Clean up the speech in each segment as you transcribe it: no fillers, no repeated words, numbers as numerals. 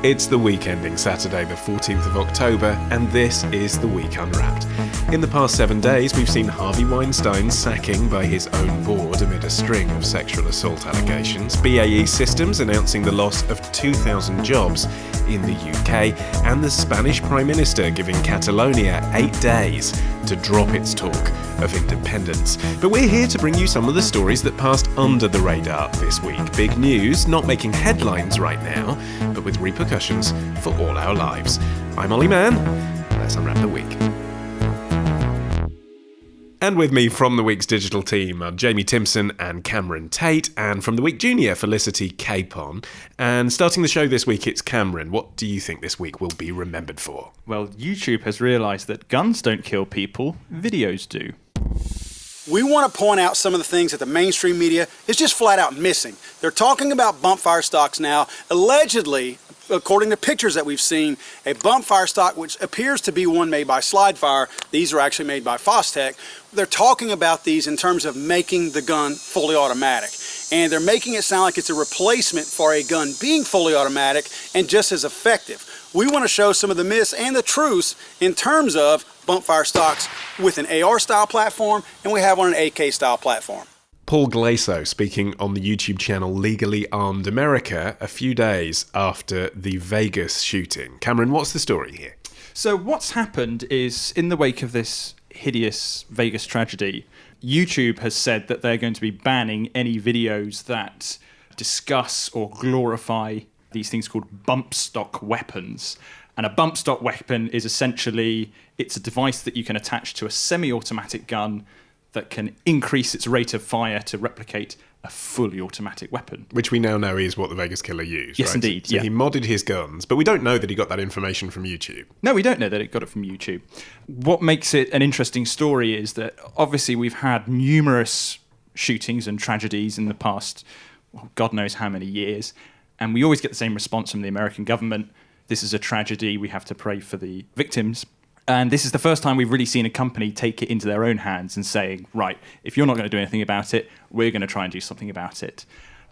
It's the week ending Saturday the 14th of October, and this is The Week Unwrapped. In the past 7 days, we've seen Harvey Weinstein's sacking by his own board amid a string of sexual assault allegations, BAE Systems announcing the loss of 2,000 jobs in the UK, and the Spanish Prime Minister giving Catalonia 8 days to drop its talk of independence. But we're here to bring you some of the stories that passed under the radar this week. Big news, not making headlines right now, but with repercussions for all our lives. I'm Ollie Mann. Let's unwrap the week. And with me from the week's digital team are Jamie Timpson and Cameron Tate, and from the Week Junior, Felicity Capon. And starting the show this week, it's Cameron. What do you think this week will be remembered for? Well, YouTube has realised that guns don't kill people, videos do. We want to point out some of the things that the mainstream media is just flat out missing. They're talking about bump fire stocks now. Allegedly, according to pictures that we've seen, a bump fire stock, which appears to be one made by Slidefire, these are actually made by Fostech. They're talking about these in terms of making the gun fully automatic. And they're making it sound like it's a replacement for a gun being fully automatic and just as effective. We want to show some of the myths and the truths in terms of bump fire stocks with an AR style platform, and we have on an AK style platform. Paul Glaso speaking on the YouTube channel Legally Armed America a few days after the Vegas shooting. Cameron, what's the story here? So what's happened is, in the wake of this hideous Vegas tragedy, YouTube has said that they're going to be banning any videos that discuss or glorify these things called bump stock weapons. And a bump stock weapon is essentially, it's a device that you can attach to a semi-automatic gun that can increase its rate of fire to replicate a fully automatic weapon. Which we now know is what the Vegas killer used, yes, right? Indeed, so yeah. He modded his guns, but we don't know that he got that information from YouTube. No, we don't know that it got it from YouTube. What makes it an interesting story is that obviously we've had numerous shootings and tragedies in the past, well, God knows how many years, and we always get the same response from the American government. This is a tragedy, we have to pray for the victims. And this is the first time we've really seen a company take it into their own hands and saying, right, if you're not going to do anything about it, we're going to try and do something about it.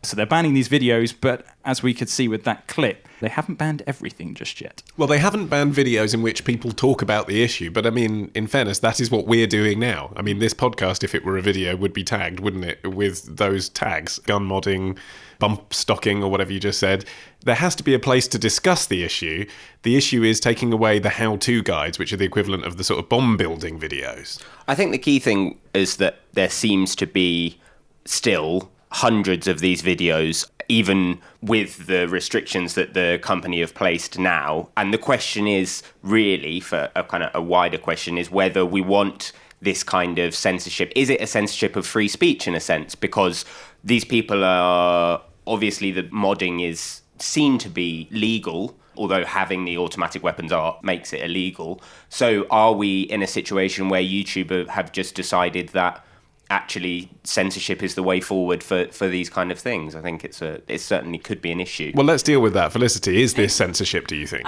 So they're banning these videos, but as we could see with that clip, they haven't banned everything just yet. Well, they haven't banned videos in which people talk about the issue, but I mean, in fairness, that is what we're doing now. I mean, this podcast, if it were a video, would be tagged, wouldn't it, with those tags, gun modding, bump stocking, or whatever you just said. There has to be a place to discuss the issue. The issue is taking away the how-to guides, which are the equivalent of the sort of bomb-building videos. I think the key thing is that there seems to be still hundreds of these videos, even with the restrictions that the company have placed now. And the question is really, for a kind of a wider question, is whether we want this kind of censorship. Is it a censorship of free speech in a sense? Because these people are, obviously the modding is seen to be legal, although having the automatic weapons makes it illegal. So are we in a situation where YouTube have just decided that actually censorship is the way forward for these kind of things? I think it certainly could be an issue. Well, let's deal with that. Felicity, is this censorship, do you think?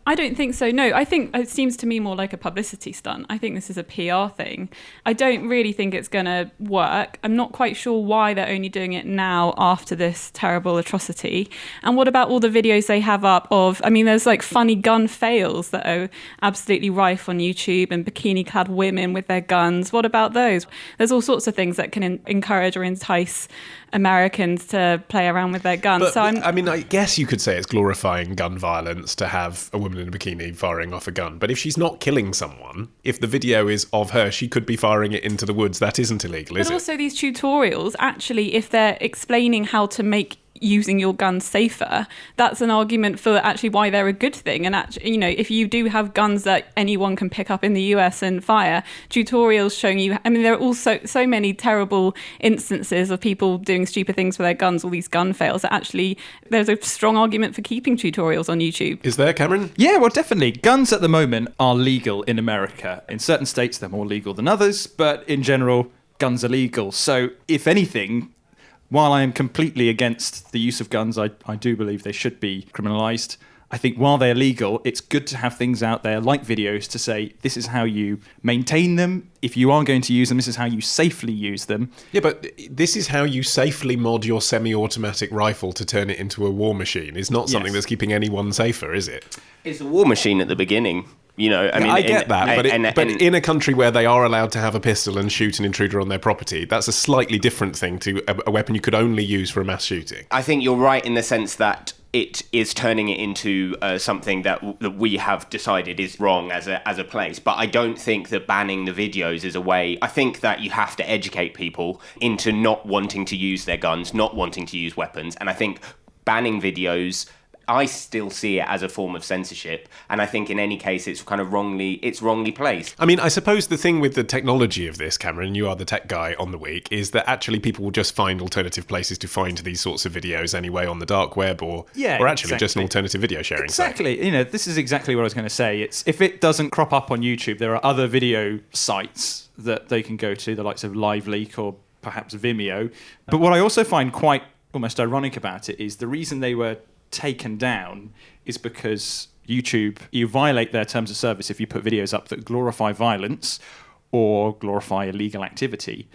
I don't think so, no. I think it seems to me more like a publicity stunt. I think this is a PR thing. I don't really think it's going to work. I'm not quite sure why they're only doing it now after this terrible atrocity. And what about all the videos they have up of, I mean, there's like funny gun fails that are absolutely rife on YouTube, and bikini-clad women with their guns. What about those? There's all sorts of things that can encourage or entice Americans to play around with their guns. But, so I mean, I guess you could say it's glorifying gun violence to have a woman in a bikini firing off a gun. But if she's not killing someone, if the video is of her, she could be firing it into the woods. That isn't illegal, is it? But also these tutorials, actually, if they're explaining how to make using your guns safer, that's an argument for actually why they're a good thing. And actually, you know, if you do have guns that anyone can pick up in the US and fire, tutorials showing you, I mean, there are also so many terrible instances of people doing stupid things with their guns, all these gun fails, that actually there's a strong argument for keeping tutorials on YouTube. Is there, Cameron? Yeah, well, definitely. Guns at the moment are legal in America. In certain states, they're more legal than others, but in general, guns are legal. So if anything, while I am completely against the use of guns, I do believe they should be criminalised. I think while they're legal, it's good to have things out there like videos to say, this is how you maintain them. If you are going to use them, this is how you safely use them. Yeah, but this is how you safely mod your semi-automatic rifle to turn it into a war machine. It's not something that's keeping anyone safer, is it? It's a war machine at the beginning. You know, I get that, but in a country where they are allowed to have a pistol and shoot an intruder on their property, that's a slightly different thing to a weapon you could only use for a mass shooting. I think you're right in the sense that it is turning it into something that we have decided is wrong as a place. But I don't think that banning the videos is a way. I think that you have to educate people into not wanting to use their guns, not wanting to use weapons. And I think banning videos, I still see it as a form of censorship, and I think in any case it's kind of wrongly placed. I mean, I suppose the thing with the technology of this, Cameron, you are the tech guy on the week, is that actually people will just find alternative places to find these sorts of videos anyway on the dark web, or actually just an alternative video sharing site. Exactly. You know, this is exactly what I was going to say. It's if it doesn't crop up on YouTube, there are other video sites that they can go to, the likes of LiveLeak or perhaps Vimeo. But what I also find quite almost ironic about it is the reason they were taken down is because YouTube, you violate their terms of service if you put videos up that glorify violence or glorify illegal activity.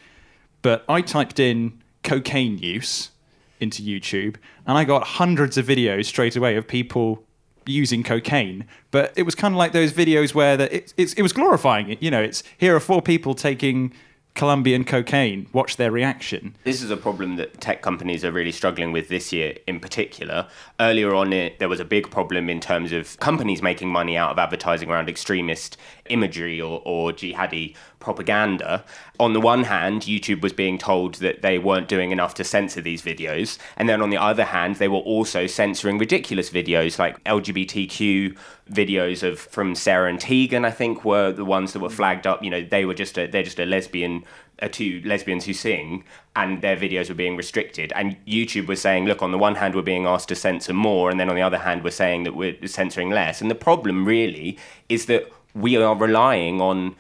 But I typed in cocaine use into YouTube and I got hundreds of videos straight away of people using cocaine. But it was kind of like those videos where it was glorifying it. You know, it's here are 4 people taking Colombian cocaine, watch their reaction. This is a problem that tech companies are really struggling with this year in particular. Earlier on, there was a big problem in terms of companies making money out of advertising around extremist imagery or jihadi propaganda. On the one hand, YouTube was being told that they weren't doing enough to censor these videos. And then on the other hand, they were also censoring ridiculous videos like LGBTQ videos from Sarah and Tegan, I think, were the ones that were flagged up. You know, they're just a lesbian, two lesbians who sing, and their videos were being restricted. And YouTube was saying, look, on the one hand, we're being asked to censor more, and then on the other hand, we're saying that we're censoring less. And the problem really is that we are relying on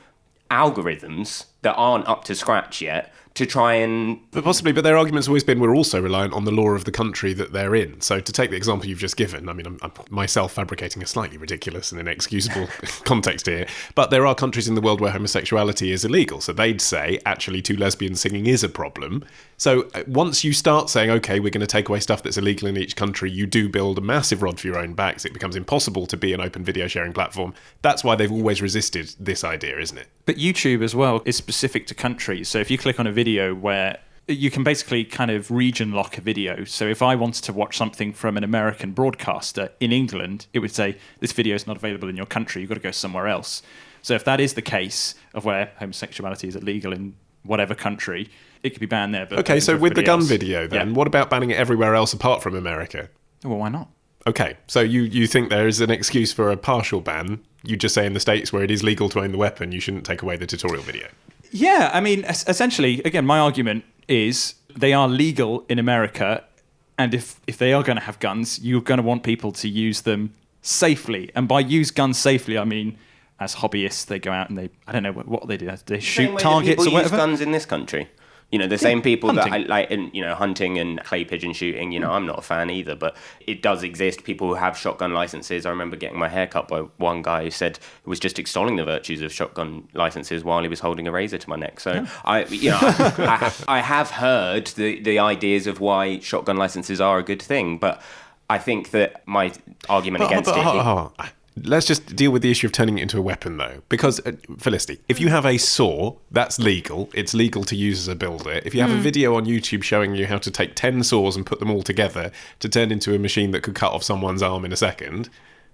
algorithms that aren't up to scratch yet to try and... But their argument's always been we're also reliant on the law of the country that they're in. So to take the example you've just given, I mean, I'm myself fabricating a slightly ridiculous and inexcusable context here, but there are countries in the world where homosexuality is illegal. So they'd say, actually, 2 lesbians singing is a problem. So once you start saying, OK, we're going to take away stuff that's illegal in each country, you do build a massive rod for your own backs. It becomes impossible to be an open video sharing platform. That's why they've always resisted this idea, isn't it? But YouTube as well is specific to countries. So if you click on a video where you can basically kind of region lock a video. So if I wanted to watch something from an American broadcaster in England, it would say, this video is not available in your country, you've got to go somewhere else. So if that is the case of where homosexuality is illegal in whatever country, it could be banned there. But okay, so with the gun else. video then, what about banning it everywhere else apart from America? Well, why not? Okay, so you think there is an excuse for a partial ban. You just say in the States where it is legal to own the weapon, you shouldn't take away the tutorial video. Yeah, I mean, essentially, again, my argument is they are legal in America, and if they are going to have guns, you're going to want people to use them safely. And by use guns safely, I mean, as hobbyists, they go out and I don't know what they do. They shoot targets or whatever. Use guns in this country. You know, the same people hunting. that I like, hunting and clay pigeon shooting, I'm not a fan either, but it does exist. People who have shotgun licenses. I remember getting my hair cut by one guy who said it was just extolling the virtues of shotgun licenses while he was holding a razor to my neck. So I have heard the ideas of why shotgun licenses are a good thing, but I think that my argument against it... Let's just deal with the issue of turning it into a weapon, though. Because, Felicity, if you have a saw, that's legal. It's legal to use as a builder. If you have a video on YouTube showing you how to take 10 saws and put them all together to turn into a machine that could cut off someone's arm in a second,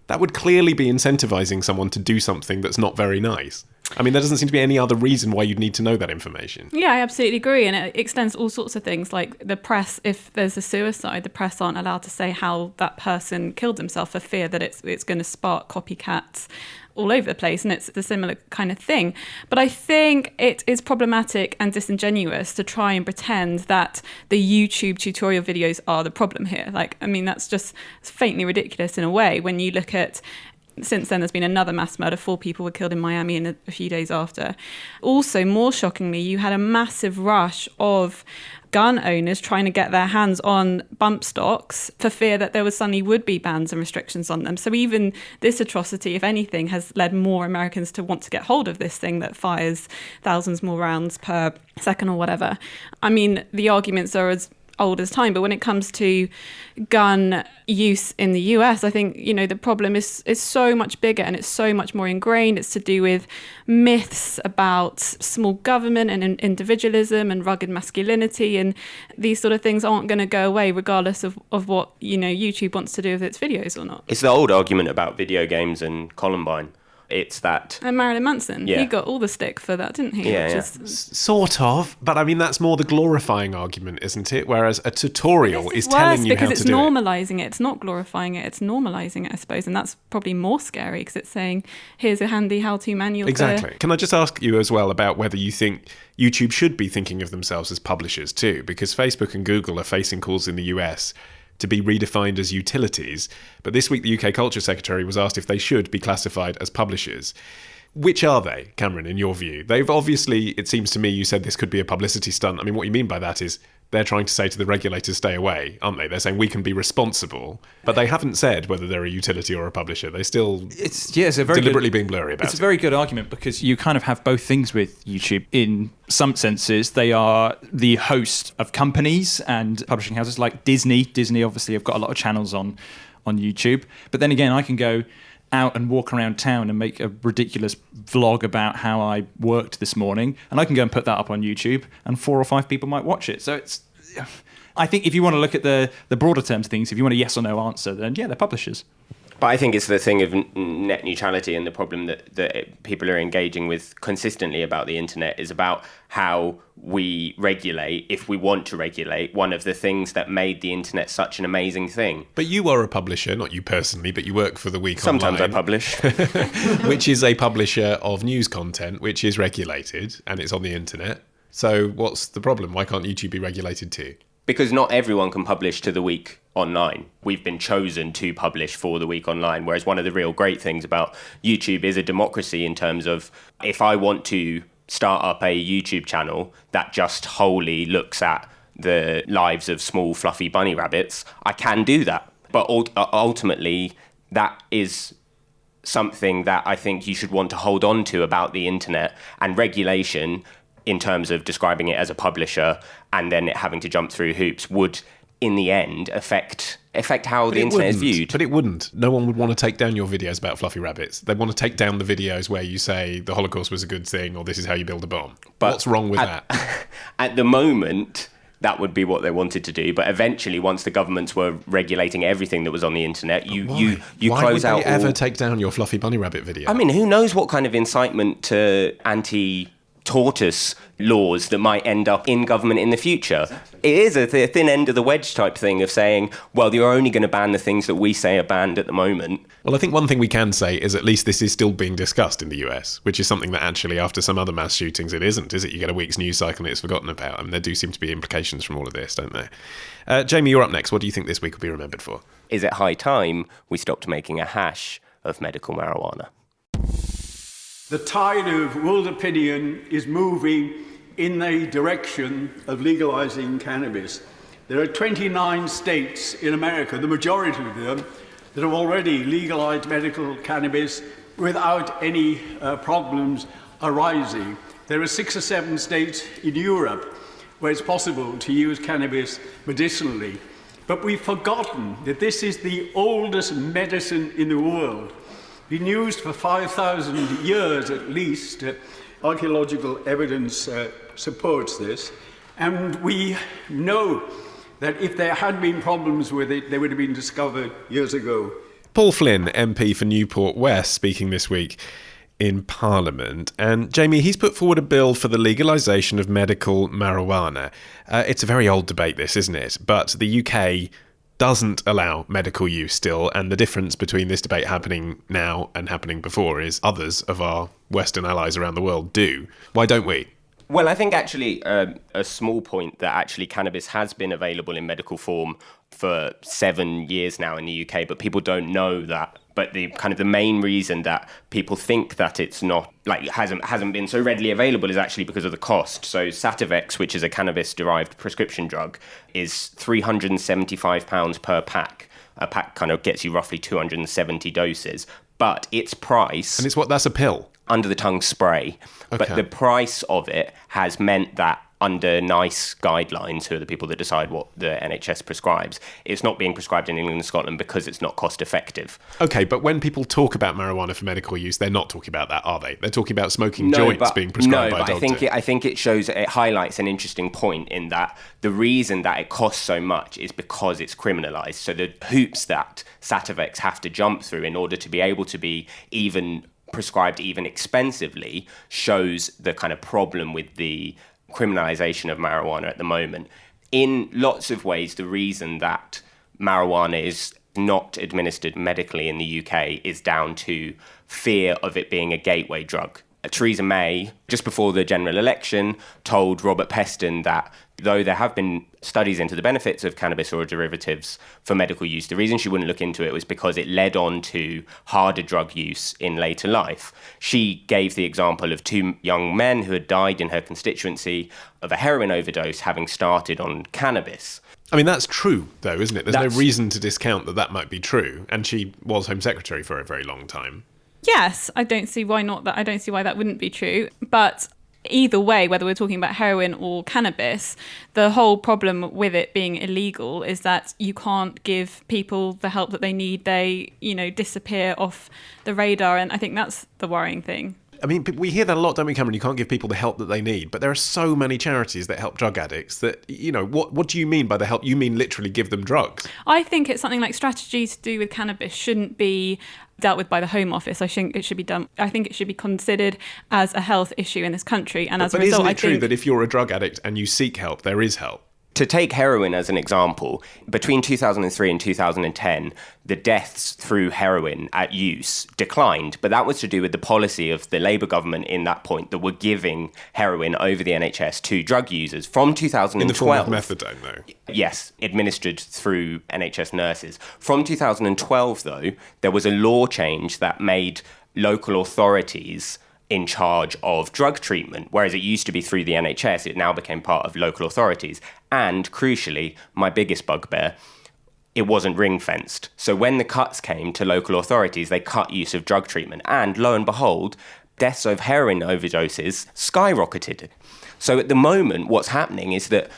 that would clearly be incentivizing someone to do something that's not very nice. I mean, there doesn't seem to be any other reason why you'd need to know that information. Yeah, I absolutely agree. And it extends to all sorts of things, like the press. If there's a suicide, the press aren't allowed to say how that person killed himself for fear that it's going to spark copycats all over the place, and it's a similar kind of thing. But I think it is problematic and disingenuous to try and pretend that the YouTube tutorial videos are the problem here. Like, I mean, that's just faintly ridiculous in a way when you look at Since then, there's been another mass murder. 4 people were killed in Miami in a few days after. Also, more shockingly, you had a massive rush of gun owners trying to get their hands on bump stocks for fear that there suddenly would be bans and restrictions on them. So even this atrocity, if anything, has led more Americans to want to get hold of this thing that fires thousands more rounds per second or whatever. I mean, the arguments are as old as time, but when it comes to gun use in the US, I think, the problem is so much bigger and it's so much more ingrained. It's to do with myths about small government and individualism and rugged masculinity, and these sort of things aren't going to go away regardless of what YouTube wants to do with its videos or not. It's the old argument about video games and Columbine. It's that... And Marilyn Manson, Yeah. he got all the stick for that, didn't he? Yeah, yeah. Sort of, but I mean that's more the glorifying argument, isn't it? Whereas a tutorial This is worse telling you how because to it's do it. normalising it. It's not glorifying it. It's normalising it, I suppose, and that's probably more scary because it's saying, "Here's a handy how-to manual." Exactly. Can I just ask you as well about whether you think YouTube should be thinking of themselves as publishers too? Because Facebook and Google are facing calls in the US to be redefined as utilities. But this week, the UK Culture Secretary was asked if they should be classified as publishers. Which are they, Cameron, in your view? They've obviously, it seems to me, you said this could be a publicity stunt. I mean, what you mean by that is they're trying to say to the regulators, stay away, aren't they? They're saying we can be responsible, but they haven't said whether they're a utility or a publisher. They still It's a very deliberately good, being blurry about It's a it. very good argument because you kind of have both things with YouTube. In some senses, they are the host of companies and publishing houses like Disney. Disney obviously have got a lot of channels on YouTube. But then again, I can go out and walk around town and make a ridiculous vlog about how I worked this morning, and I can go and put that up on YouTube, and 4 or 5 people might watch it. So it's... I think if you want to look at the broader terms of things, if you want a yes or no answer, then yeah, they're publishers. But I think it's the thing of net neutrality, and the problem that people are engaging with consistently about the internet is about how we regulate, if we want to regulate, one of the things that made the internet such an amazing thing. But you are a publisher, not you personally, but you work for The Week Sometimes Online. I publish. Which is a publisher of news content, which is regulated, and it's on the internet. So what's the problem? Why can't YouTube be regulated too? Because not everyone can publish to The Week Online. We've been chosen to publish for The Week Online, whereas one of the real great things about YouTube is a democracy in terms of if I want to start up a YouTube channel that just wholly looks at the lives of small fluffy bunny rabbits, I can do that. But ultimately, that is something that I think you should want to hold on to about the internet, and regulation in terms of describing it as a publisher and then it having to jump through hoops would in the end affect how the internet is viewed. But it wouldn't. No one would want to take down your videos about fluffy rabbits. They want to take down the videos where you say the Holocaust was a good thing or this is how you build a bomb. But what's wrong with that? At the moment, that would be what they wanted to do. But eventually, once the governments were regulating everything that was on the internet, you Why close would out they ever all... take down your fluffy bunny rabbit video? I mean, who knows what kind of incitement to anti-tortoise laws that might end up in government in the future. Exactly. It is a thin end of the wedge type thing of saying, well, you're only going to ban the things that we say are banned at the moment. Well, I think one thing we can say is at least this is still being discussed in the US, which is something that actually after some other mass shootings it isn't, is it? You get a week's news cycle and it's forgotten about. I mean, there do seem to be implications from all of this, don't there? Jamie, you're up next. What do you think this week will be remembered for? Is it high time we stopped making a hash of medical marijuana? The tide of world opinion is moving in the direction of legalizing cannabis. There are 29 states in America, the majority of them, that have already legalized medical cannabis without any problems arising. There are 6 or 7 states in Europe where it's possible to use cannabis medicinally. But we've forgotten that this is the oldest medicine in the world. Been used for 5,000 years at least. Archaeological evidence supports this. And we know that if there had been problems with it, they would have been discovered years ago. Paul Flynn, MP for Newport West, speaking this week in Parliament. And Jamie, he's put forward a bill for the legalisation of medical marijuana. It's a very old debate, this, isn't it? But the UK doesn't allow medical use still, and the difference between this debate happening now and happening before is others of our Western allies around the world do. Why don't we? Well, I think actually a small point that actually cannabis has been available in medical form for 7 years now in the UK, but people don't know that But the kind of the main reason that people think that it's not, like, hasn't been so readily available is actually because of the cost. So Sativex, which is a cannabis-derived prescription drug, is £375 per pack. A pack kind of gets you roughly 270 doses. But its price... And that's a pill? Under-the-tongue spray. Okay. But the price of it has meant that under NICE guidelines, who are the people that decide what the NHS prescribes, it's not being prescribed in England and Scotland because it's not cost effective. Okay, but when people talk about marijuana for medical use, they're not talking about that, are they? They're talking about smoking joints being prescribed by a doctor. I think it highlights an interesting point in that the reason that it costs so much is because it's criminalised. So the hoops that Sativex have to jump through in order to be able to be even prescribed even expensively shows the kind of problem with the criminalisation of marijuana at the moment. In lots of ways, the reason that marijuana is not administered medically in the UK is down to fear of it being a gateway drug. Theresa May, just before the general election, told Robert Peston that though there have been studies into the benefits of cannabis or derivatives for medical use, the reason she wouldn't look into it was because it led on to harder drug use in later life. She gave the example of 2 young men who had died in her constituency of a heroin overdose having started on cannabis. I mean, that's true, though, isn't it? There's no reason to discount that might be true. And she was Home Secretary for a very long time. Yes, I don't see why not. I don't see why that wouldn't be true. But either way, whether we're talking about heroin or cannabis, the whole problem with it being illegal is that you can't give people the help that they need. They, disappear off the radar. And I think that's the worrying thing. I mean, we hear that a lot, don't we, Cameron? You can't give people the help that they need. But there are so many charities that help drug addicts that, what do you mean by the help? You mean literally give them drugs? I think it's something like strategies to do with cannabis shouldn't be dealt with by the Home Office. I think it should be considered as a health issue in this country. And as a result, isn't it true that if you're a drug addict and you seek help, there is help? To take heroin as an example, between 2003 and 2010, the deaths through heroin at use declined, but that was to do with the policy of the Labour government in that point that were giving heroin over the NHS to drug users. From 2012... In the form of methadone, though? Yes, administered through NHS nurses. From 2012, though, there was a law change that made local authorities in charge of drug treatment, whereas it used to be through the NHS, it now became part of local authorities. And crucially, my biggest bugbear, it wasn't ring-fenced. So when the cuts came to local authorities, they cut use of drug treatment. And lo and behold, deaths of heroin overdoses skyrocketed. So at the moment, what's happening is that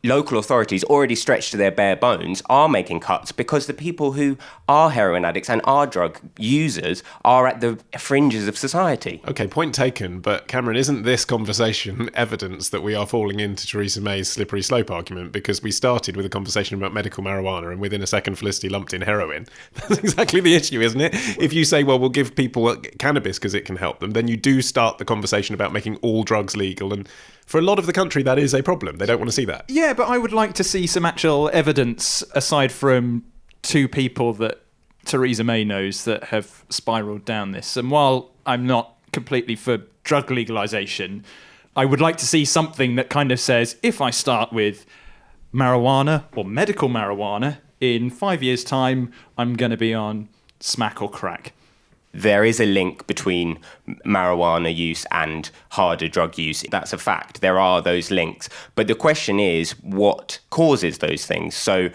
local authorities, already stretched to their bare bones, are making cuts because the people who are heroin addicts and are drug users are at the fringes of society. OK, point taken. But Cameron, isn't this conversation evidence that we are falling into Theresa May's slippery slope argument? Because we started with a conversation about medical marijuana and within a second Felicity lumped in heroin. That's exactly the issue, isn't it? If you say, well, we'll give people cannabis because it can help them, then you do start the conversation about making all drugs legal. And for a lot of the country, that is a problem. They don't want to see that. Yeah, but I would like to see some actual evidence aside from 2 people that Theresa May knows that have spiralled down this. And while I'm not completely for drug legalisation, I would like to see something that kind of says, if I start with marijuana or medical marijuana, in 5 years' time, I'm going to be on smack or crack. There is a link between marijuana use and harder drug use. That's a fact. There are those links. But the question is, what causes those things? So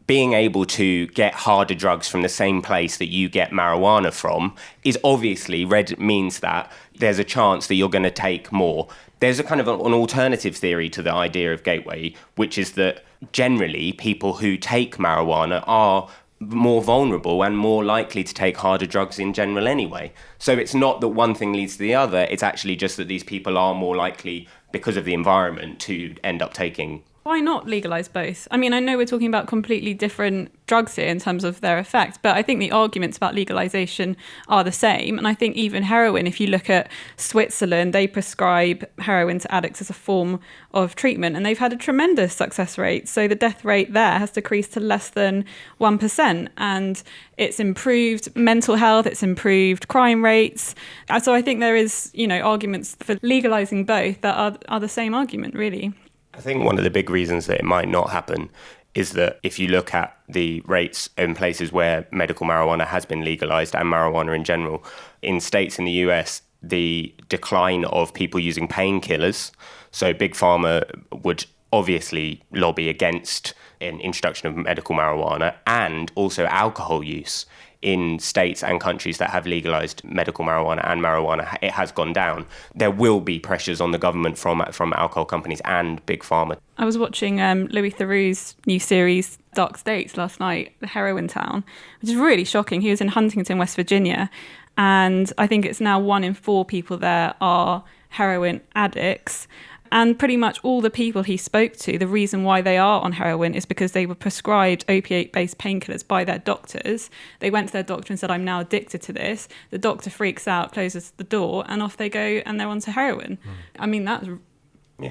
being able to get harder drugs from the same place that you get marijuana from is obviously means that there's a chance that you're going to take more. There's a kind of an alternative theory to the idea of gateway, which is that generally people who take marijuana are more vulnerable and more likely to take harder drugs in general anyway. So it's not that one thing leads to the other, it's actually just that these people are more likely, because of the environment, to end up taking. Why not legalise both? I mean, I know we're talking about completely different drugs here in terms of their effect, but I think the arguments about legalisation are the same. And I think even heroin, if you look at Switzerland, they prescribe heroin to addicts as a form of treatment, and they've had a tremendous success rate. So the death rate there has decreased to less than 1%, and it's improved mental health, it's improved crime rates. So I think there is, arguments for legalising both that are the same argument, really. I think one of the big reasons that it might not happen is that if you look at the rates in places where medical marijuana has been legalized and marijuana in general, in states in the US, the decline of people using painkillers, so Big Pharma would obviously lobby against an introduction of medical marijuana, and also alcohol use in states and countries that have legalized medical marijuana and marijuana, it has gone down. There will be pressures on the government from alcohol companies and Big Pharma. I was watching Louis Theroux's new series, Dark States, last night, The Heroin Town, which is really shocking. He was in Huntington, West Virginia, and I think it's now 1 in 4 people there are heroin addicts. And pretty much all the people he spoke to, the reason why they are on heroin is because they were prescribed opiate-based painkillers by their doctors. They went to their doctor and said, I'm now addicted to this. The doctor freaks out, closes the door, and off they go, and they're onto heroin. I mean, that's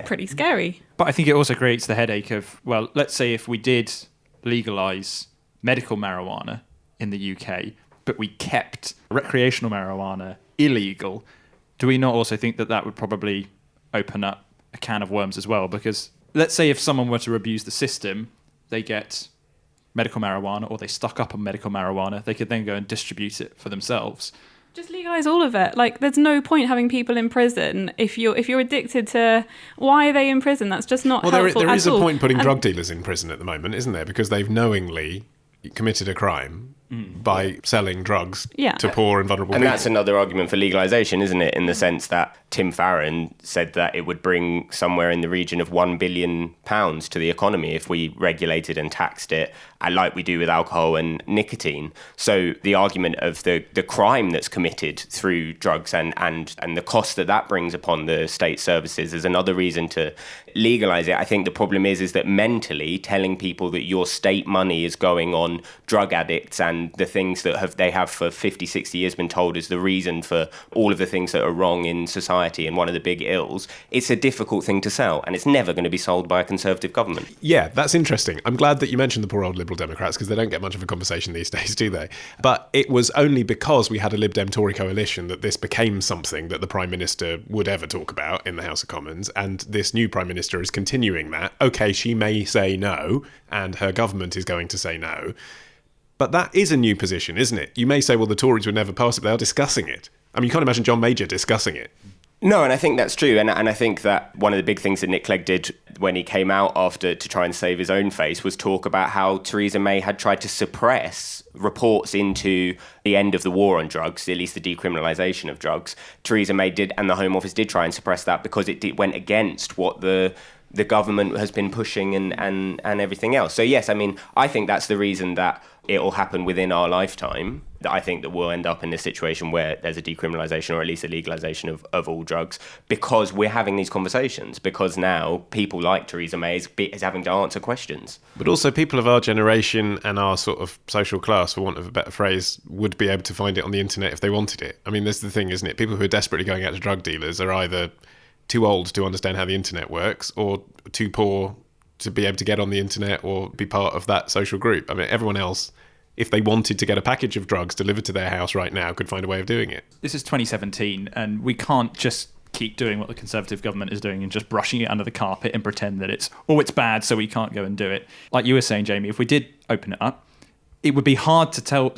pretty scary. But I think it also creates the headache of, well, let's say if we did legalise medical marijuana in the UK, but we kept recreational marijuana illegal, do we not also think that that would probably open up a can of worms as well? Because let's say if someone were to abuse the system, they get medical marijuana or they stock up on medical marijuana, they could then go and distribute it for themselves. Just legalise all of it. Like, there's no point having people in prison if you're addicted to. Why are they in prison? That's just not helpful. There is a at all. point putting drug dealers in prison at the moment, isn't there? Because they've knowingly committed a crime by selling drugs to poor and vulnerable and people. That's another argument for legalisation, isn't it? In the sense that Tim Farron said that it would bring somewhere in the region of £1 billion to the economy if we regulated and taxed it, like we do with alcohol and nicotine. So the argument of the crime that's committed through drugs and the cost that brings upon the state services is another reason to legalise it. I think the problem is that mentally telling people that your state money is going on drug addicts and the things that they have for 50, 60 years been told is the reason for all of the things that are wrong in society and one of the big ills, it's a difficult thing to sell, and it's never going to be sold by a Conservative government. Yeah, that's interesting. I'm glad that you mentioned the poor old Liberal Democrats, because they don't get much of a conversation these days, do they? But it was only because we had a Lib Dem Tory coalition that this became something that the Prime Minister would ever talk about in the House of Commons, and this new Prime Minister is continuing that. OK, she may say no, and her government is going to say no, but that is a new position, isn't it? You may say, well, the Tories would never pass it, but they are discussing it. I mean, you can't imagine John Major discussing it. No, and I think that's true. And I think that one of the big things that Nick Clegg did when he came out after to try and save his own face was talk about how Theresa May had tried to suppress reports into the end of the war on drugs, at least the decriminalisation of drugs. Theresa May did, and the Home Office did try and suppress that because it went against what the government has been pushing and everything else. So yes, I mean, I think that's the reason that it'll happen within our lifetime. That I think that we'll end up in this situation where there's a decriminalisation or at least a legalisation of all drugs, because we're having these conversations, because now people like Theresa May is having to answer questions. But also people of our generation and our sort of social class, for want of a better phrase, would be able to find it on the internet if they wanted it. I mean, that's the thing, isn't it? People who are desperately going out to drug dealers are either too old to understand how the internet works or too poor to be able to get on the internet or be part of that social group. I mean, everyone else, if they wanted to get a package of drugs delivered to their house right now, could find a way of doing it. This is 2017, and we can't just keep doing what the Conservative government is doing and just brushing it under the carpet and pretend that it's bad, so we can't go and do it. Like you were saying, Jamie, if we did open it up, it would be hard to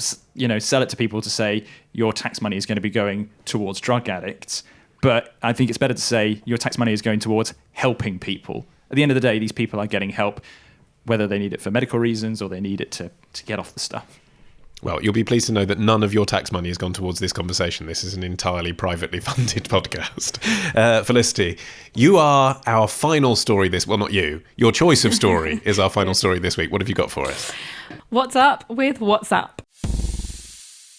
sell it to people to say your tax money is going to be going towards drug addicts. But I think it's better to say your tax money is going towards helping people. At the end of the day, these people are getting help, whether they need it for medical reasons or they need it to get off the stuff. Well, you'll be pleased to know that none of your tax money has gone towards this conversation. This is an entirely privately funded podcast. Felicity, you are our final story not you. Your choice of story is our final story this week. What have you got for us? What's up with WhatsApp?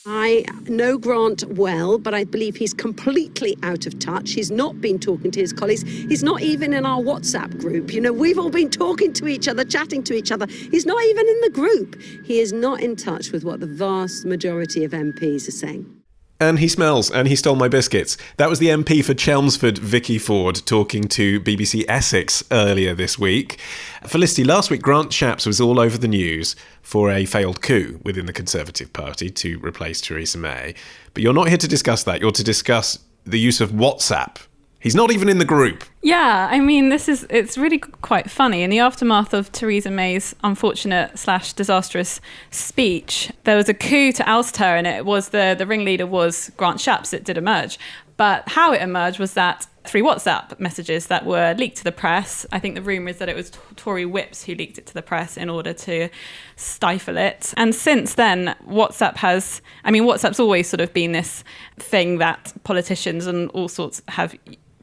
I know Grant well, but I believe he's completely out of touch. He's not been talking to his colleagues. He's not even in our WhatsApp group. You know, we've all been talking to each other, chatting to each other. He's not even in the group. He is not in touch with what the vast majority of MPs are saying. And he smells, and he stole my biscuits. That was the MP for Chelmsford, Vicky Ford, talking to BBC Essex earlier this week. Felicity, last week Grant Shapps was all over the news for a failed coup within the Conservative Party to replace Theresa May. But you're not here to discuss that. You're to discuss the use of WhatsApp He's not even in the group. Yeah, I mean, it's really quite funny. In the aftermath of Theresa May's unfortunate / disastrous speech, there was a coup to oust her, and it was the ringleader was Grant Shapps. It did emerge. But how it emerged was that 3 WhatsApp messages that were leaked to the press. I think the rumour is that it was Tory whips who leaked it to the press in order to stifle it. And since then, WhatsApp's always sort of been this thing that politicians and all sorts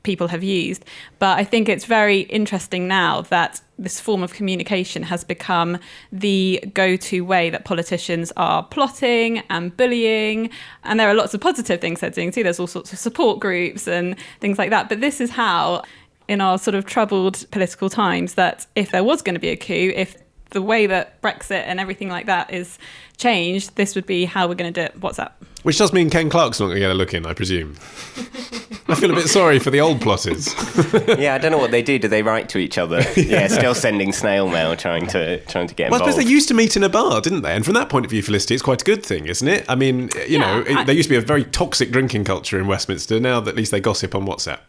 people have used. But I think it's very interesting now that this form of communication has become the go-to way that politicians are plotting and bullying. And there are lots of positive things they're doing too. There's all sorts of support groups and things like that. But this is how, in our sort of troubled political times, that if there was going to be a coup, if the way that Brexit and everything like that is changed, this would be how we're going to do it. WhatsApp. Which does mean Ken Clarke's not going to get a look in, I presume. I feel a bit sorry for the old plotters. Yeah, I don't know what they do. Do they write to each other? Yeah, still sending snail mail, trying to get involved. Well, I suppose they used to meet in a bar, didn't they? And from that point of view, Felicity, it's quite a good thing, isn't it? I mean, there used to be a very toxic drinking culture in Westminster. Now, at least they gossip on WhatsApp.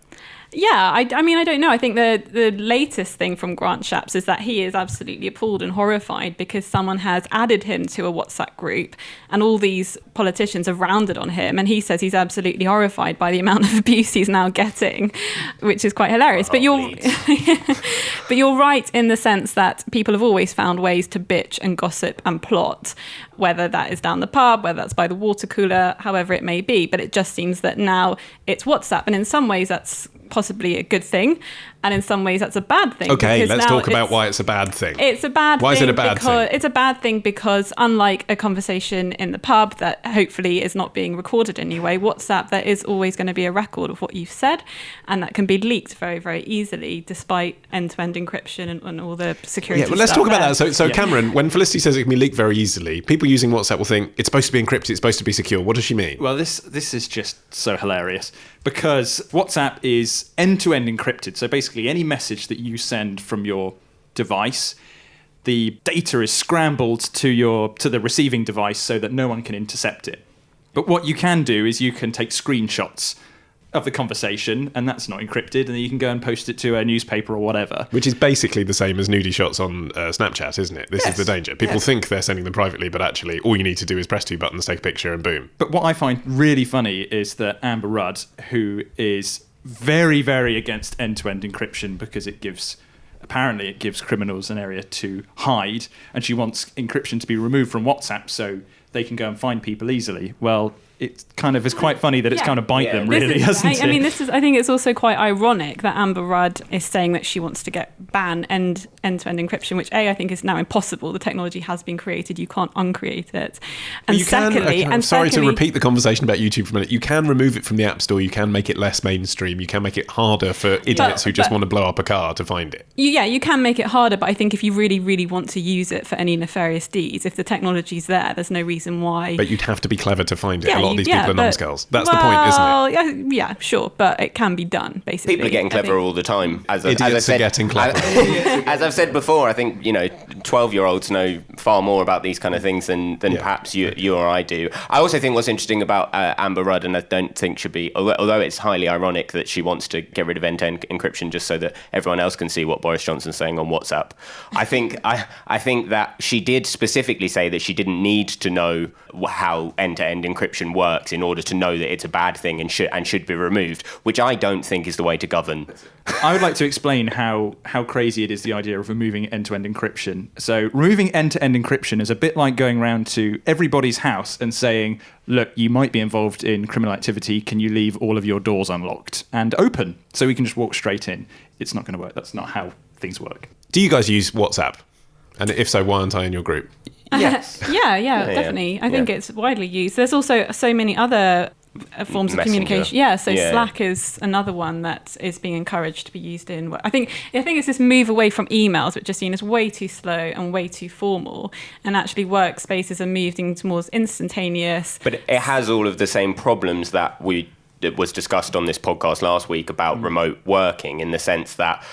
Yeah, I mean, I don't know. I think the latest thing from Grant Shapps is that he is absolutely appalled and horrified because someone has added him to a WhatsApp group and all these politicians have rounded on him. And he says he's absolutely horrified by the amount of abuse he's now getting, which is quite hilarious. But you're right in the sense that people have always found ways to bitch and gossip and plot, whether that is down the pub, whether that's by the water cooler, however it may be. But it just seems that now it's WhatsApp. And in some ways, that's possibly a good thing, and in some ways that's a bad thing. Okay, let's talk about why it's a bad thing. It's a bad thing. Why is it a bad thing? It's a bad thing because unlike a conversation in the pub that hopefully is not being recorded anyway, WhatsApp, there is always going to be a record of what you've said, and that can be leaked very, very easily despite end-to-end encryption and all the security well, let's stuff talk about there. that. So Cameron, when Felicity says it can be leaked very easily, people using WhatsApp will think it's supposed to be encrypted, it's supposed to be secure. What does she mean? Well, this is just so hilarious because WhatsApp is end-to-end encrypted. So basically any message that you send from your device, the data is scrambled to the receiving device so that no one can intercept it. But what you can do is you can take screenshots of the conversation, and that's not encrypted, and then you can go and post it to a newspaper or whatever. Which is basically the same as nudie shots on Snapchat, isn't it? This is the danger. People think they're sending them privately, but actually all you need to do is press 2 buttons, take a picture, and boom. But what I find really funny is that Amber Rudd, who is very, very against end-to-end encryption because it gives criminals an area to hide, and she wants encryption to be removed from WhatsApp so they can go and find people easily. Well, it kind of is quite funny that it's kind of bite them, really, hasn't it? I mean, I think it's also quite ironic that Amber Rudd is saying that she wants to ban end-to-end encryption, which I think is now impossible. The technology has been created; you can't uncreate it. And I'm sorry to repeat the conversation about YouTube for a minute. You can remove it from the App Store. You can make it less mainstream. You can make it harder for idiots who just want to blow up a car to find it. You can make it harder, but I think if you really, really want to use it for any nefarious deeds, if the technology's there's no reason why. But you'd have to be clever to find it. A lot of these people are numbskulls. That's the point, isn't it? Yeah, sure, but it can be done, basically. People are getting clever all the time. Idiots are getting clever. As I've said before, I think 12-year-olds know far more about these kind of things than perhaps you or I do. I also think what's interesting about Amber Rudd, and I don't think should be, although it's highly ironic that she wants to get rid of end-to-end encryption just so that everyone else can see what Boris Johnson's saying on WhatsApp. I think that she did specifically say that she didn't need to know how end-to-end encryption works in order to know that it's a bad thing and should be removed, which I don't think is the way to govern. I would like to explain how crazy it is, the idea of removing end-to-end encryption. So removing end-to-end encryption is a bit like going around to everybody's house and saying, look, you might be involved in criminal activity. Can you leave all of your doors unlocked and open so we can just walk straight in? It's not going to work. That's not how things work. Do you guys use WhatsApp? And if so, why aren't I in your group? Yes. Yeah, definitely. I think it's widely used. There's also so many other forms of communication. Yeah, so Slack is another one that is being encouraged to be used in. I think it's this move away from emails, which is seen as way too slow and way too formal, and actually workspaces are moving towards instantaneous. But it has all of the same problems that was discussed on this podcast last week about remote working, in the sense that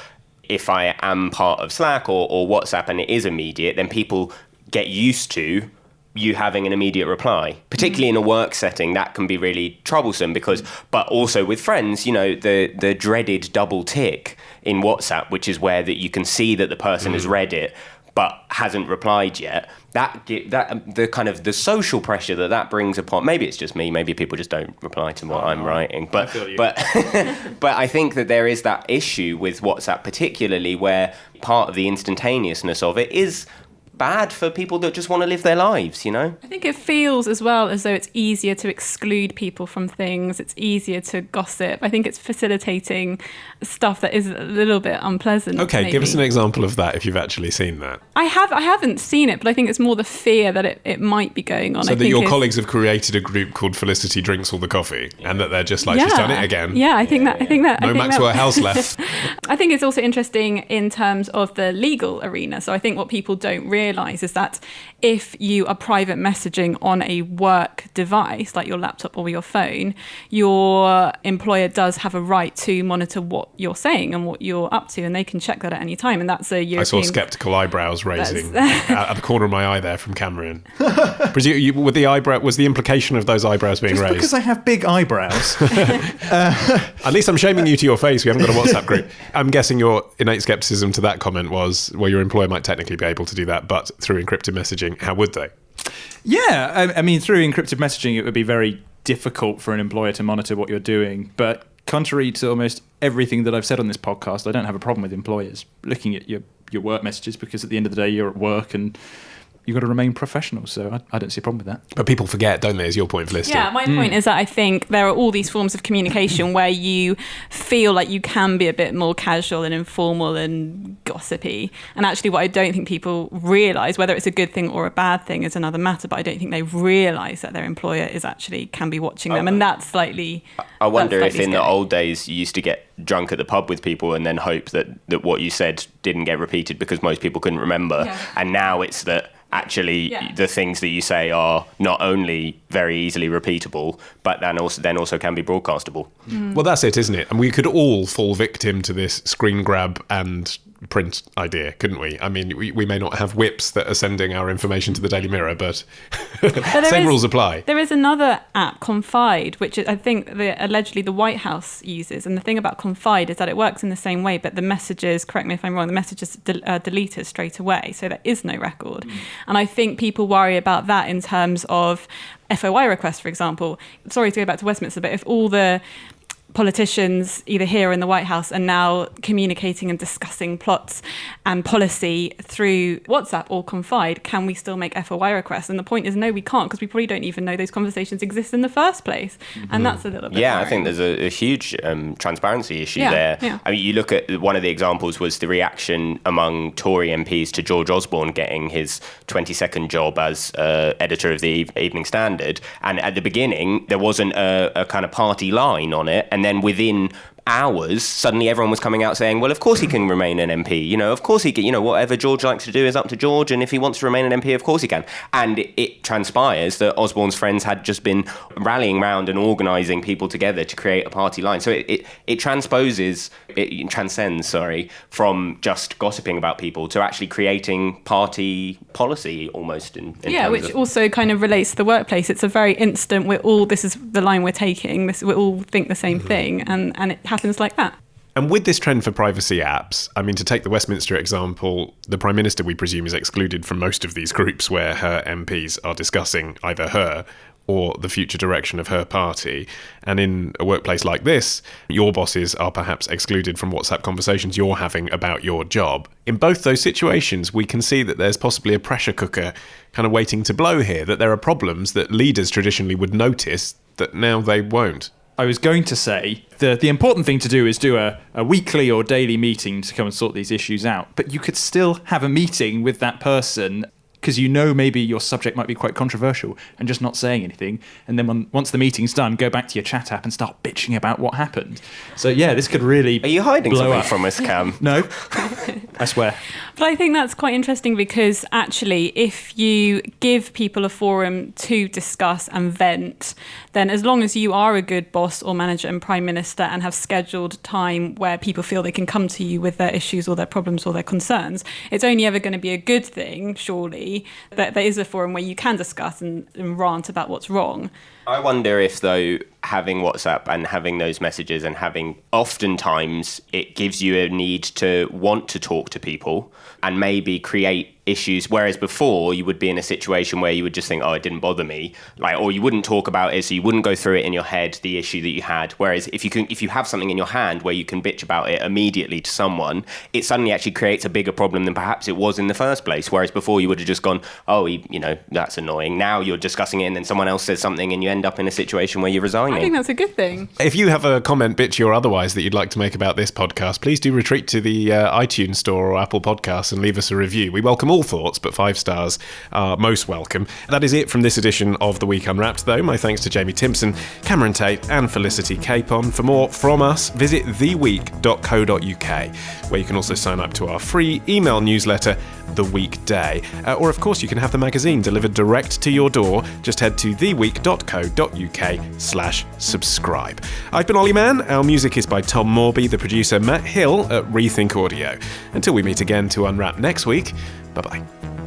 if I am part of Slack or WhatsApp and it is immediate, then people get used to you having an immediate reply, particularly in a work setting. That can be really troublesome but also with friends, the dreaded double tick in WhatsApp, which is where that you can see that the person has read it but hasn't replied yet. That the kind of the social pressure that brings upon. Maybe it's just me. Maybe people just don't reply to what I'm writing. But but I think that there is that issue with WhatsApp, particularly where part of the instantaneousness of it is bad for people that just want to live their lives, I think it feels as well as though it's easier to exclude people from things. It's easier to gossip. I think it's facilitating stuff that is a little bit unpleasant. Okay, maybe. give us an example of that if you've actually seen that. I haven't seen it, but I think it's more the fear that it might be going on. So that your colleagues have created a group called Felicity Drinks All the Coffee, and that they're just like, she's done it again. Yeah, I think that. No Maxwell House left. I think it's also interesting in terms of the legal arena. So I think what people don't realise is that if you are private messaging on a work device, like your laptop or your phone, your employer does have a right to monitor what you're saying and what you're up to, and they can check that at any time. And that's a European... I saw sceptical eyebrows raising at the corner of my eye there from Cameron. Was the implication of those eyebrows being raised? Because I have big eyebrows. At least I'm shaming you to your face. We haven't got a WhatsApp group. I'm guessing your innate skepticism to that comment was, well, your employer might technically be able to do that, but through encrypted messaging, how would they? Yeah, I mean, through encrypted messaging, it would be very difficult for an employer to monitor what you're doing. But contrary to almost everything that I've said on this podcast, I don't have a problem with employers looking at your work messages, because at the end of the day, you're at work and you've got to remain professional. So I don't see a problem with that. But people forget, don't they, is your point, Felicity? Yeah, my point is that I think there are all these forms of communication where you feel like you can be a bit more casual and informal and gossipy. And actually what I don't think people realise, whether it's a good thing or a bad thing is another matter, but I don't think they realise that their employer can be watching them. And that's slightly... I wonder if in scary. the old days you used to get drunk at the pub with people and then hope that what you said didn't get repeated because most people couldn't remember. Yeah. And now it's that actually the things that you say are not only very easily repeatable, but then also can be broadcastable. Well, that's it, isn't it? And we could all fall victim to this screen grab and print idea, couldn't we? I mean, we may not have whips that are sending our information to the Daily Mirror, but same rules apply. There is another app, Confide, which I think allegedly the White House uses. And the thing about Confide is that it works in the same way, but the messages, correct me if I'm wrong, the messages are deleted straight away. So there is no record. And I think people worry about that in terms of FOI requests, for example. Sorry to go back to Westminster, but if all the politicians either here or in the White House are now communicating and discussing plots and policy through WhatsApp or Confide, can we still make FOI requests? And the point is, no, we can't, because we probably don't even know those conversations exist in the first place. And that's a little bit worrying. I think there's a huge transparency issue there. Yeah. I mean, you look at one of the examples was the reaction among Tory MPs to George Osborne getting his 22nd job as editor of the Evening Standard. And at the beginning, there wasn't a kind of party line on it. And then within hours, suddenly everyone was coming out saying, well, of course he can remain an MP. Of course he can, whatever George likes to do is up to George. And if he wants to remain an MP, of course he can. And it transpires that Osborne's friends had just been rallying around and organising people together to create a party line. So it transcends from just gossiping about people to actually creating party policy almost. Which also kind of relates to the workplace. It's a very instant, this is the line we're taking, we all think the same thing, and it happens like that. And with this trend for privacy apps, I mean, to take the Westminster example, the Prime Minister, we presume, is excluded from most of these groups where her MPs are discussing either her or the future direction of her party. And in a workplace like this, your bosses are perhaps excluded from WhatsApp conversations you're having about your job. In both those situations, we can see that there's possibly a pressure cooker kind of waiting to blow here, that there are problems that leaders traditionally would notice that now they won't. I was going to say the important thing to do is do a weekly or daily meeting to come and sort these issues out. But you could still have a meeting with that person because maybe your subject might be quite controversial and just not saying anything. And then once the meeting's done, go back to your chat app and start bitching about what happened. So yeah, this could really Are you hiding blow something up. from us, Cam? No, I swear. But I think that's quite interesting because actually if you give people a forum to discuss and vent, then as long as you are a good boss or manager and Prime Minister and have scheduled time where people feel they can come to you with their issues or their problems or their concerns, it's only ever going to be a good thing, surely, happy that there is a forum where you can discuss and rant about what's wrong. I wonder if, though, having WhatsApp and having those messages and having, oftentimes, it gives you a need to want to talk to people and maybe create issues, whereas before you would be in a situation where you would just think, oh, it didn't bother me, or you wouldn't talk about it, so you wouldn't go through it in your head, the issue that you had. Whereas if you have something in your hand where you can bitch about it immediately to someone, it suddenly actually creates a bigger problem than perhaps it was in the first place. Whereas before you would have just gone, oh, that's annoying. Now you're discussing it and then someone else says something and you end up in a situation where you're resigning. I think that's a good thing. If you have a comment, bitchy or otherwise, that you'd like to make about this podcast, please do retreat to the iTunes store or Apple Podcasts and leave us a review. We welcome all thoughts, but 5 stars are most welcome. That is it from this edition of The Week Unwrapped, though. My thanks to Jamie Timpson, Cameron Tate and Felicity Capon. For more from us, visit theweek.co.uk, where you can also sign up to our free email newsletter, The Weekday. Or, of course, you can have the magazine delivered direct to your door. Just head to theweek.co.uk/subscribe. I've been Ollie Mann. Our music is by Tom Morby, the producer Matt Hill at Rethink Audio. Until we meet again to unwrap next week, bye-bye.